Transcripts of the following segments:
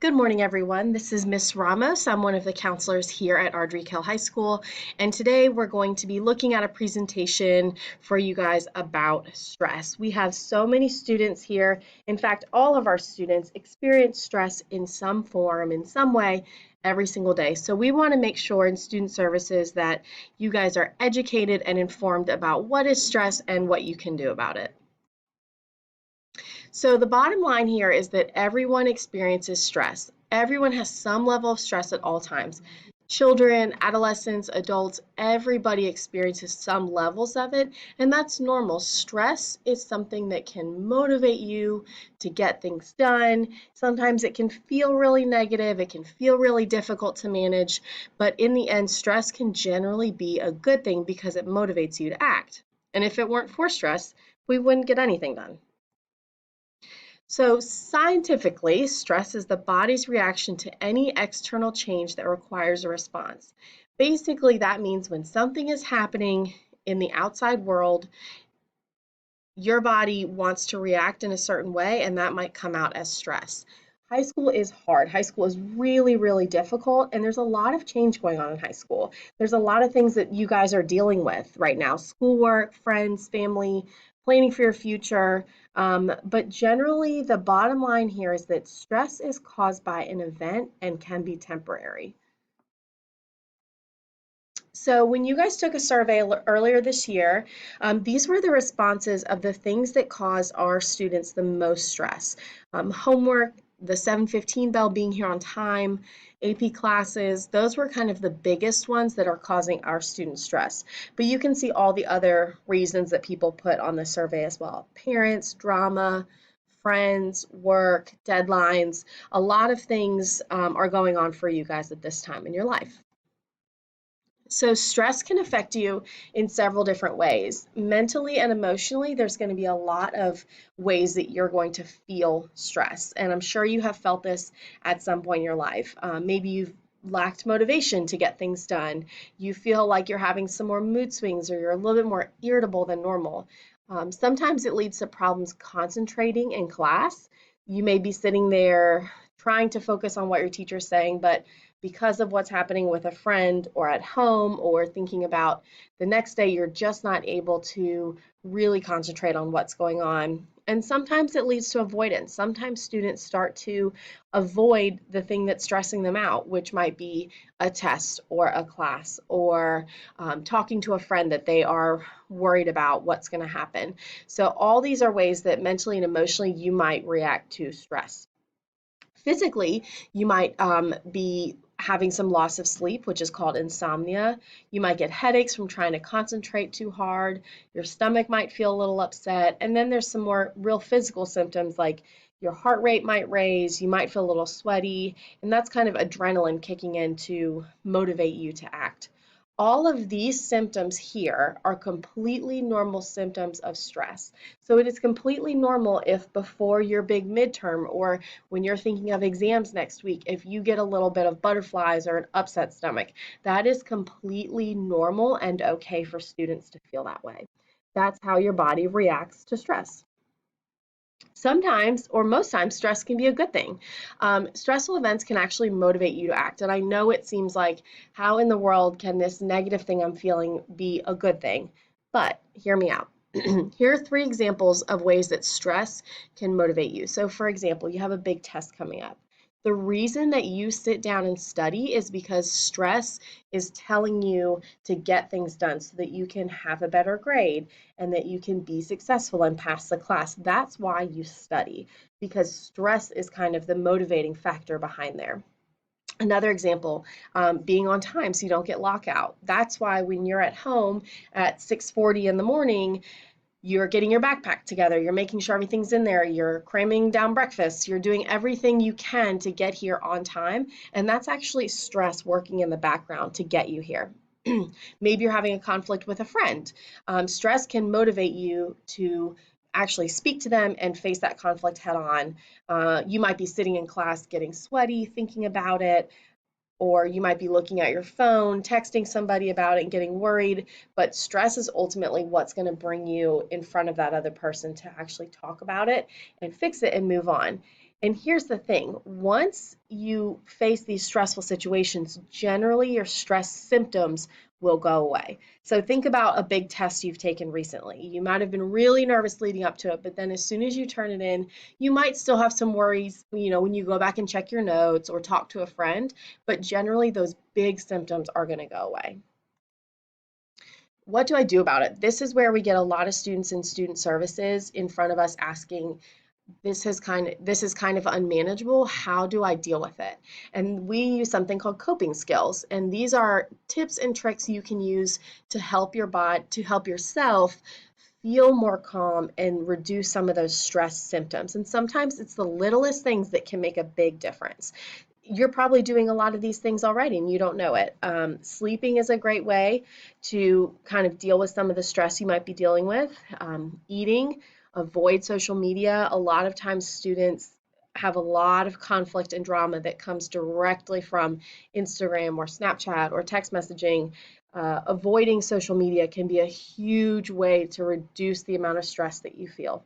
Good morning, everyone. This is Miss Ramos. I'm one of the counselors here at Ardrey Kell High School, and today we're going to be looking at a presentation for you guys about stress. We have so many students here. In fact, all of our students experience stress in some form, in some way, every single day. So we want to make sure in student services that you guys are educated and informed about what is stress and what you can do about it. So the bottom line here is that everyone experiences stress. Everyone has some level of stress at all times. Children, adolescents, adults, everybody experiences some levels of it, and that's normal. Stress is something that can motivate you to get things done. Sometimes it can feel really negative, it can feel really difficult to manage, but in the end, stress can generally be a good thing because it motivates you to act. And if it weren't for stress, we wouldn't get anything done. So scientifically, stress is the body's reaction to any external change that requires a response. Basically, that means when something is happening in the outside world, your body wants to react in a certain way, and that might come out as stress. High school is hard. High school is really, really difficult, and there's a lot of change going on in high school. There's a lot of things that you guys are dealing with right now: schoolwork, friends, family, planning for your future. But generally, the bottom line here is that stress is caused by an event and can be temporary. So when you guys took a survey earlier this year, these were the responses of the things that cause our students the most stress. Homework, the 7:15 bell, being here on time, AP classes, those were kind of the biggest ones that are causing our students stress. But you can see all the other reasons that people put on the survey as well: parents, drama, friends, work, deadlines. A lot of things are going on for you guys at this time in your life. So stress can affect you in several different ways. Mentally and emotionally, there's going to be a lot of ways that you're going to feel stress. And I'm sure you have felt this at some point in your life. Maybe you've lacked motivation to get things done. You feel like you're having some more mood swings, or you're a little bit more irritable than normal. Sometimes it leads to problems concentrating in class. You may be sitting there trying to focus on what your teacher's saying, but because of what's happening with a friend or at home or thinking about the next day, you're just not able to really concentrate on what's going on. And sometimes it leads to avoidance. Sometimes students start to avoid the thing that's stressing them out, which might be a test or a class, or talking to a friend that they are worried about what's going to happen. So all these are ways that mentally and emotionally you might react to stress. Physically, you might be having some loss of sleep, which is called insomnia. You might get headaches from trying to concentrate too hard. Your stomach might feel a little upset. And then there's some more real physical symptoms, like your heart rate might raise, you might feel a little sweaty, and that's kind of adrenaline kicking in to motivate you to act. All of these symptoms here are completely normal symptoms of stress. So it is completely normal if before your big midterm, or when you're thinking of exams next week, if you get a little bit of butterflies or an upset stomach. That is completely normal and okay for students to feel that way. That's how your body reacts to stress. Sometimes, or most times, stress can be a good thing. Stressful events can actually motivate you to act. And I know it seems like, how in the world can this negative thing I'm feeling be a good thing? But hear me out. Here are 3 examples of ways that stress can motivate you. So, for example, you have a big test coming up. The reason that you sit down and study is because stress is telling you to get things done so that you can have a better grade and that you can be successful and pass the class. That's why you study, because stress is kind of the motivating factor behind there. Another example, being on time so you don't get lockout. That's why when you're at home at 6:40 in the morning, you're getting your backpack together, you're making sure everything's in there, you're cramming down breakfast, you're doing everything you can to get here on time, and that's actually stress working in the background to get you here. Maybe you're having a conflict with a friend. Stress can motivate you to actually speak to them and face that conflict head on. You might be sitting in class getting sweaty, thinking about it, or you might be looking at your phone, texting somebody about it and getting worried, but stress is ultimately what's going to bring you in front of that other person to actually talk about it and fix it and move on. And here's the thing, once you face these stressful situations, generally your stress symptoms will go away. So think about a big test you've taken recently. You might have been really nervous leading up to it, but then as soon as you turn it in, you might still have some worries, when you go back and check your notes or talk to a friend, but generally those big symptoms are going to go away. What do I do about it? This is where we get a lot of students in student services in front of us asking, this is kind of unmanageable. How do I deal with it? And we use something called coping skills. And these are tips and tricks you can use to help your body, to help yourself feel more calm and reduce some of those stress symptoms. And sometimes it's the littlest things that can make a big difference. You're probably doing a lot of these things already and you don't know it. Sleeping is a great way to kind of deal with some of the stress you might be dealing with. Eating, avoid social media. A lot of times students have a lot of conflict and drama that comes directly from Instagram or Snapchat or text messaging. Avoiding social media can be a huge way to reduce the amount of stress that you feel.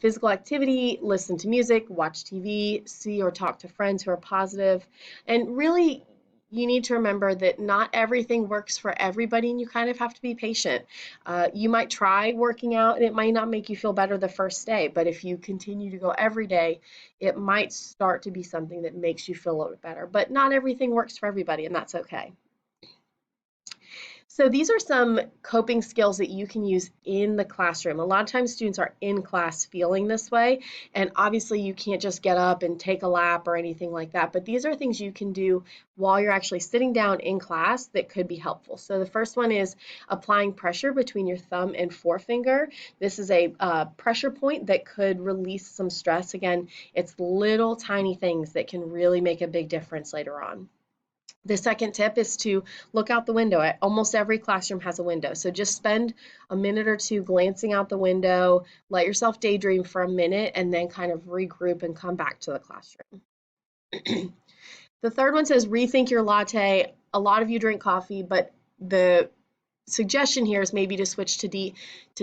Physical activity, listen to music, watch TV, see or talk to friends who are positive. And really, you need to remember that not everything works for everybody, and you kind of have to be patient. You might try working out, and it might not make you feel better the first day, but if you continue to go every day, it might start to be something that makes you feel a little bit better. But not everything works for everybody, and that's okay. So these are some coping skills that you can use in the classroom. A lot of times students are in class feeling this way, and obviously you can't just get up and take a lap or anything like that, but these are things you can do while you're actually sitting down in class that could be helpful. So the first one is applying pressure between your thumb and forefinger. This is a pressure point that could release some stress. Again, it's little tiny things that can really make a big difference later on. The second tip is to look out the window. Almost every classroom has a window. So just spend a minute or two glancing out the window, let yourself daydream for a minute, and then kind of regroup and come back to the classroom. The third one says rethink your latte. A lot of you drink coffee, but the suggestion here is maybe to switch to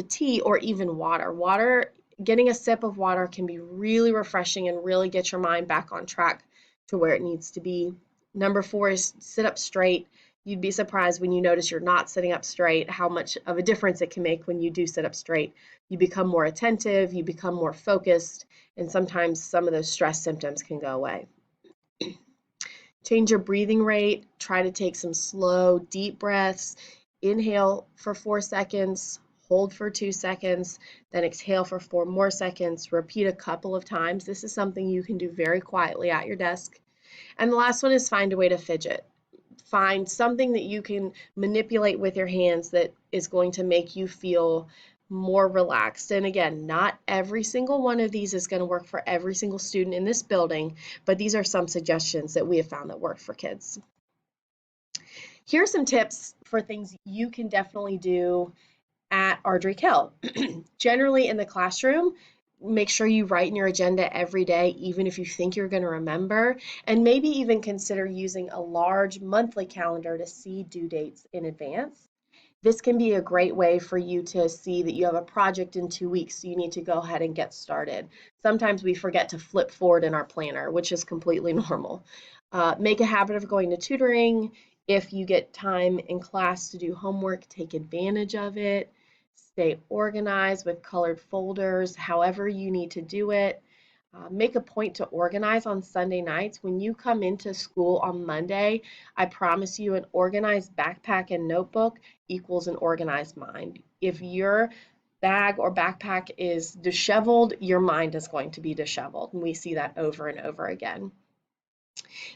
tea or even water. Getting a sip of water can be really refreshing and really get your mind back on track to where it needs to be. Number 4 is sit up straight. You'd be surprised when you notice you're not sitting up straight, how much of a difference it can make when you do sit up straight. You become more attentive, you become more focused, and sometimes some of those stress symptoms can go away. Change your breathing rate. Try to take some slow, deep breaths. Inhale for 4 seconds, hold for 2 seconds, then exhale for 4 more seconds. Repeat a couple of times. This is something you can do very quietly at your desk. And the last one is find a way to fidget. Find something that you can manipulate with your hands that is going to make you feel more relaxed. And again, not every single one of these is going to work for every single student in this building, but these are some suggestions that we have found that work for kids. Here are some tips for things you can definitely do at Ardrey Hill. Generally in the classroom, make sure you write in your agenda every day, even if you think you're going to remember, and maybe even consider using a large monthly calendar to see due dates in advance. This can be a great way for you to see that you have a project in 2 weeks, so you need to go ahead and get started. Sometimes we forget to flip forward in our planner, which is completely normal. Make a habit of going to tutoring. If you get time in class to do homework, take advantage of it. Stay organized with colored folders, however you need to do it. Make a point to organize on Sunday nights. When you come into school on Monday, I promise you an organized backpack and notebook equals an organized mind. If your bag or backpack is disheveled, your mind is going to be disheveled. And we see that over and over again.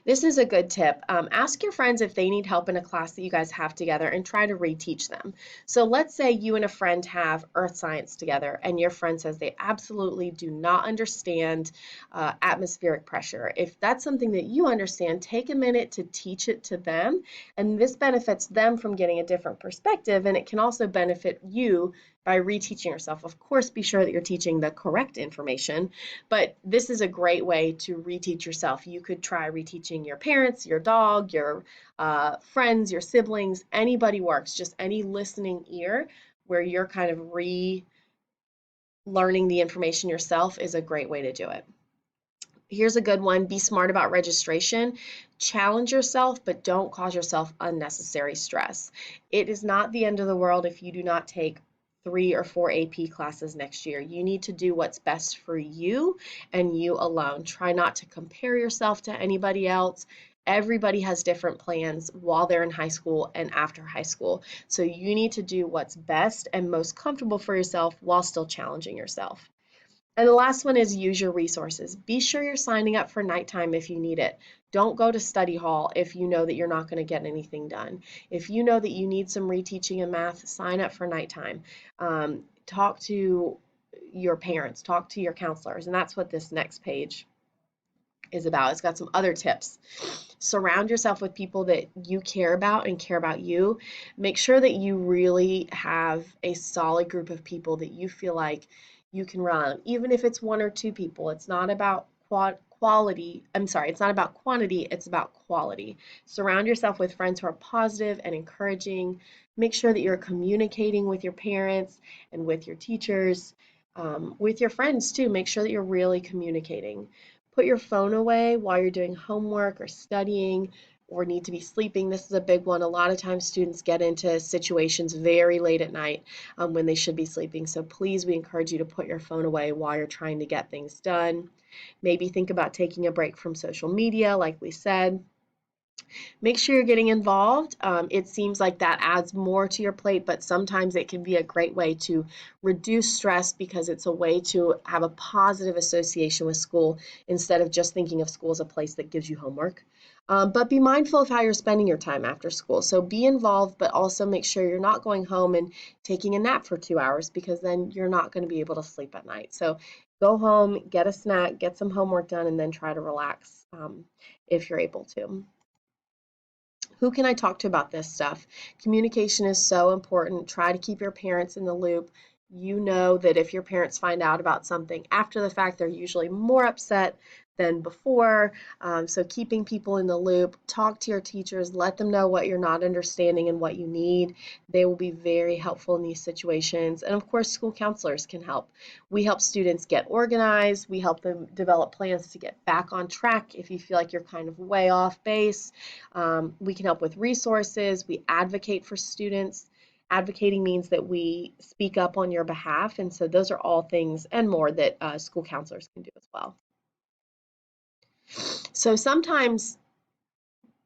This is a good tip. Ask your friends if they need help in a class that you guys have together and try to reteach them. So let's say you and a friend have earth science together and your friend says they absolutely do not understand atmospheric pressure. If that's something that you understand, take a minute to teach it to them, and this benefits them from getting a different perspective, and it can also benefit you by reteaching yourself. Of course, be sure that you're teaching the correct information, but this is a great way to reteach yourself. You could try reteaching your parents, your dog, your friends, your siblings, anybody works, just any listening ear where you're kind of relearning the information yourself is a great way to do it. Here's a good one. Be smart about registration. Challenge yourself, but don't cause yourself unnecessary stress. It is not the end of the world if you do not take 3 or 4 AP classes next year. You need to do what's best for you and you alone. Try not to compare yourself to anybody else. Everybody has different plans while they're in high school and after high school. So you need to do what's best and most comfortable for yourself while still challenging yourself. And the last one is use your resources. Be sure you're signing up for nighttime if you need it. Don't go to study hall if you know that you're not going to get anything done. If you know that you need some reteaching in math, sign up for nighttime. Talk to your parents, talk to your counselors, and that's what this next page is about. It's got some other tips. Surround yourself with people that you care about and care about you. Make sure that you really have a solid group of people that you feel like you can rely on, even if it's 1 or 2 people. It's not about quality. I'm sorry, it's not about quantity, it's about quality. Surround yourself with friends who are positive and encouraging. Make sure that you're communicating with your parents and with your teachers, with your friends too. Make sure that you're really communicating. Put your phone away while you're doing homework or studying or need to be sleeping. This is a big one. A lot of times students get into situations very late at night when they should be sleeping. So please, we encourage you to put your phone away while you're trying to get things done. Maybe think about taking a break from social media, like we said. Make sure you're getting involved. It seems like that adds more to your plate, but sometimes it can be a great way to reduce stress because it's a way to have a positive association with school instead of just thinking of school as a place that gives you homework. But be mindful of how you're spending your time after school. So be involved, but also make sure you're not going home and taking a nap for 2 hours because then you're not going to be able to sleep at night. So go home, get a snack, get some homework done, and then try to relax if you're able to. Who can I talk to about this stuff? Communication is so important. Try to keep your parents in the loop. You know that if your parents find out about something after the fact, they're usually more upset than before. So keeping people in the loop, talk to your teachers, let them know what you're not understanding and what you need. They will be very helpful in these situations. And of course, school counselors can help. We help students get organized. We help them develop plans to get back on track if you feel like you're kind of way off base. We can help with resources. We advocate for students. Advocating means that we speak up on your behalf. And so those are all things and more that school counselors can do as well. So sometimes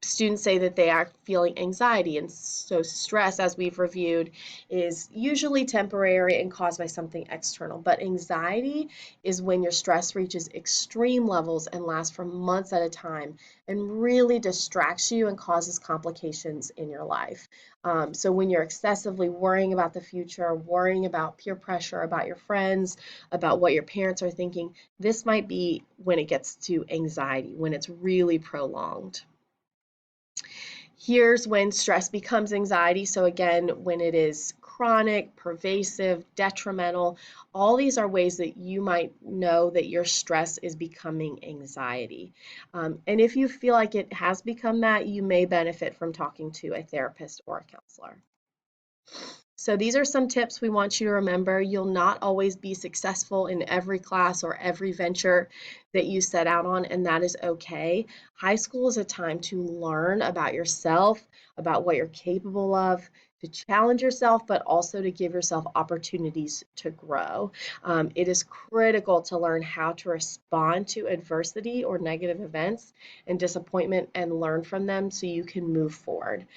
students say that they are feeling anxiety, and so stress, as we've reviewed, is usually temporary and caused by something external. But anxiety is when your stress reaches extreme levels and lasts for months at a time and really distracts you and causes complications in your life. So when you're excessively worrying about the future, worrying about peer pressure, about your friends, about what your parents are thinking, this might be when it gets to anxiety, when it's really prolonged. Here's when stress becomes anxiety. So again, when it is chronic, pervasive, detrimental, all these are ways that you might know that your stress is becoming anxiety. And if you feel like it has become that, you may benefit from talking to a therapist or a counselor. So these are some tips we want you to remember. You'll not always be successful in every class or every venture that you set out on, and that is okay. High school is a time to learn about yourself, about what you're capable of, to challenge yourself, but also to give yourself opportunities to grow. It is critical to learn how to respond to adversity or negative events and disappointment and learn from them so you can move forward.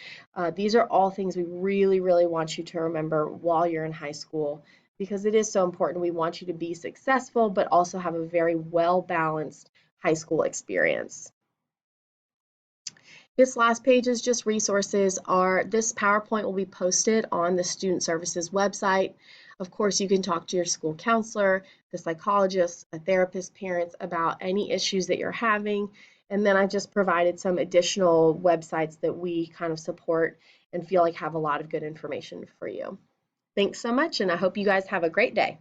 These are all things we really, really want you to remember while you're in high school because it is so important. We want you to be successful, but also have a very well-balanced high school experience. This last page is just resources. This PowerPoint will be posted on the Student Services website. Of course, you can talk to your school counselor, the psychologist, a therapist, parents about any issues that you're having. And then I just provided some additional websites that we kind of support and feel like have a lot of good information for you. Thanks so much, and I hope you guys have a great day.